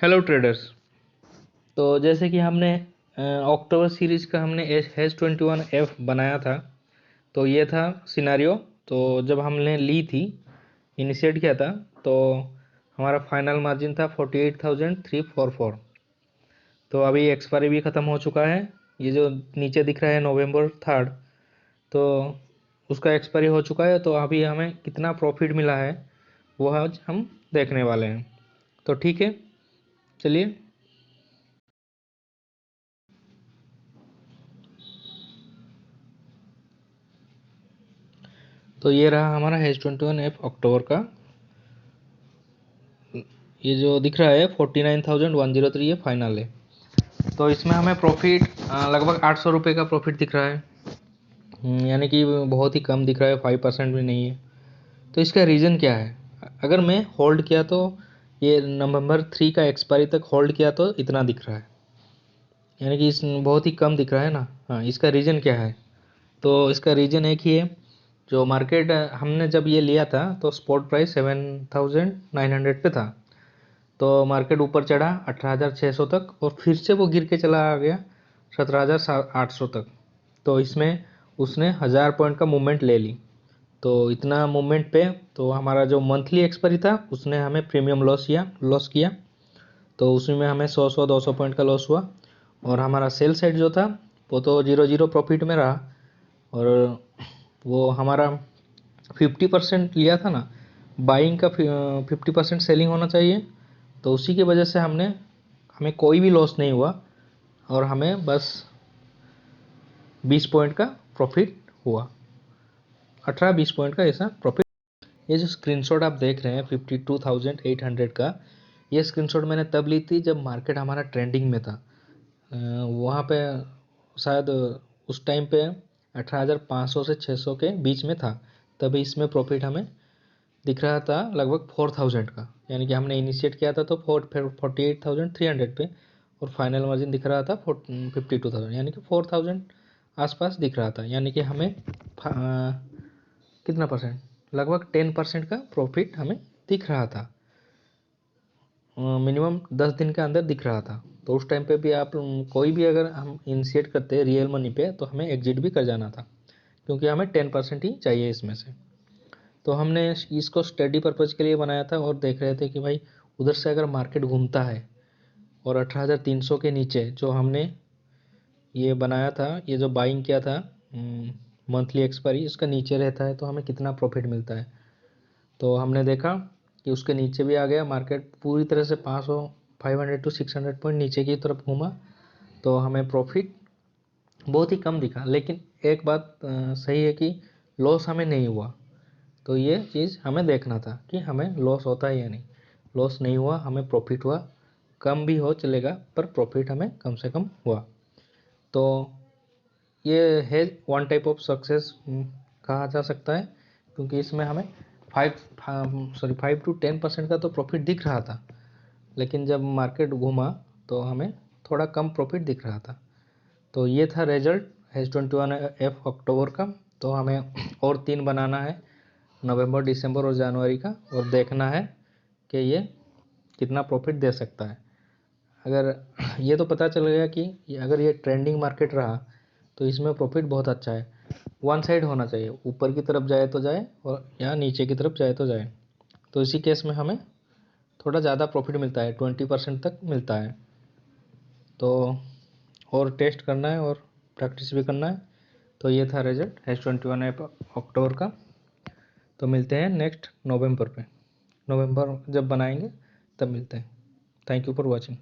Hello traders. तो जैसे कि हमने अक्टूबर सीरीज का हमने H21F बनाया था। तो ये था सिनारियो। तो जब हमने ली थी, इनिशिएट किया था, तो हमारा फाइनल मार्जिन था 48,344। तो अभी एक्सपायरी भी ख़त्म हो चुका है। ये जो नीचे दिख रहा है November 3, तो उसका एक्सपायरी हो चुका है। तो अभी हमें कितना प्रॉफिट मिला है वो आज हम देखने वाले हैं। तो ठीक है, चलिए। तो ये रहा हमारा H21F अक्टूबर का। ये जो दिख रहा है 49,103, ये फाइनल है। तो इसमें हमें प्रॉफिट लगभग 800 रुपये का प्रॉफिट दिख रहा है। यानी कि बहुत ही कम दिख रहा है, 5% भी नहीं है। तो इसका रीज़न क्या है? अगर मैं होल्ड किया तो ये November 3 का एक्सपायरी तक होल्ड किया तो इतना दिख रहा है, यानी कि इस बहुत ही कम दिख रहा है ना। हाँ, इसका रीज़न क्या है? तो इसका रीज़न एक ही है। जो मार्केट हमने जब ये लिया था तो स्पॉट प्राइस 7,900 पे था। तो मार्केट ऊपर चढ़ा 18,600 तक, और फिर से वो गिर के चला आ गया 17,800 तक। तो इसमें उसने 1000 पॉइंट का मूवमेंट ले ली। तो इतना मूवमेंट पे तो हमारा जो मंथली एक्सपायरी था उसने हमें प्रीमियम लॉस किया। तो उसमें हमें 100 पॉइंट का लॉस हुआ। और हमारा सेल साइड जो था वो तो 0 प्रॉफिट में रहा। और वो हमारा 50% लिया था ना, बाइंग का 50% सेलिंग होना चाहिए। तो उसी की वजह से हमें कोई भी लॉस नहीं हुआ, और हमें बस 20 पॉइंट का प्रॉफिट हुआ, 18-20 पॉइंट का ऐसा प्रॉफिट। ये जो स्क्रीनशॉट आप देख रहे हैं 52,800 का, ये स्क्रीनशॉट मैंने तब ली थी जब मार्केट हमारा ट्रेंडिंग में था। वहाँ पे शायद उस टाइम पे 18,500 से 600 के बीच में था। तभी इसमें प्रॉफिट हमें दिख रहा था लगभग 4,000 का। यानी कि हमने इनिशिएट किया था तो 48,300 पे, और फाइनल मार्जिन दिख रहा था 52,000, यानी कि 4,000 आसपास दिख रहा था। यानी कि हमें कितना परसेंट, लगभग 10% का प्रॉफिट हमें दिख रहा था। मिनिमम 10 दिन के अंदर दिख रहा था। तो उस टाइम पे भी आप कोई भी अगर हम इनिशिएट करते हैं रियल मनी पे तो हमें एग्जिट भी कर जाना था, क्योंकि हमें 10% ही चाहिए इसमें से। तो हमने इसको स्टडी पर्पज़ के लिए बनाया था, और देख रहे थे कि भाई उधर से अगर मार्केट घूमता है और 18,300 के नीचे जो हमने ये बनाया था, ये जो बाइंग किया था मंथली एक्सपायरी, इसका नीचे रहता है तो हमें कितना प्रॉफिट मिलता है। तो हमने देखा कि उसके नीचे भी आ गया मार्केट, पूरी तरह से 500 to 600 पॉइंट नीचे की तरफ घूमा। तो हमें प्रॉफिट बहुत ही कम दिखा, लेकिन एक बात सही है कि लॉस हमें नहीं हुआ। तो ये चीज़ हमें देखना था कि हमें लॉस होता है या नहीं। लॉस नहीं हुआ, हमें प्रॉफिट हुआ। कम भी हो चलेगा, पर प्रॉफिट हमें कम से कम हुआ। तो ये है वन टाइप ऑफ सक्सेस कहा जा सकता है, क्योंकि इसमें हमें 5 to 10% का तो प्रॉफिट दिख रहा था, लेकिन जब मार्केट घूमा तो हमें थोड़ा कम प्रॉफिट दिख रहा था। तो ये था रिजल्ट H21F अक्टूबर का। तो हमें और 3 बनाना है, नवंबर, दिसंबर और जनवरी का, और देखना है कि ये कितना प्रॉफिट दे सकता है। अगर ये तो पता चल गया कि अगर ये ट्रेंडिंग मार्केट रहा तो इसमें प्रॉफिट बहुत अच्छा है। वन साइड होना चाहिए, ऊपर की तरफ जाए तो जाए और या नीचे की तरफ जाए तो जाए। तो इसी केस में हमें थोड़ा ज़्यादा प्रॉफिट मिलता है, 20% तक मिलता है। तो और टेस्ट करना है और प्रैक्टिस भी करना है। तो ये था रिजल्ट H21 अक्टूबर का। तो मिलते हैं नेक्स्ट नवंबर पे। नवंबर जब बनाएंगे तब मिलते हैं। Thank you for watching.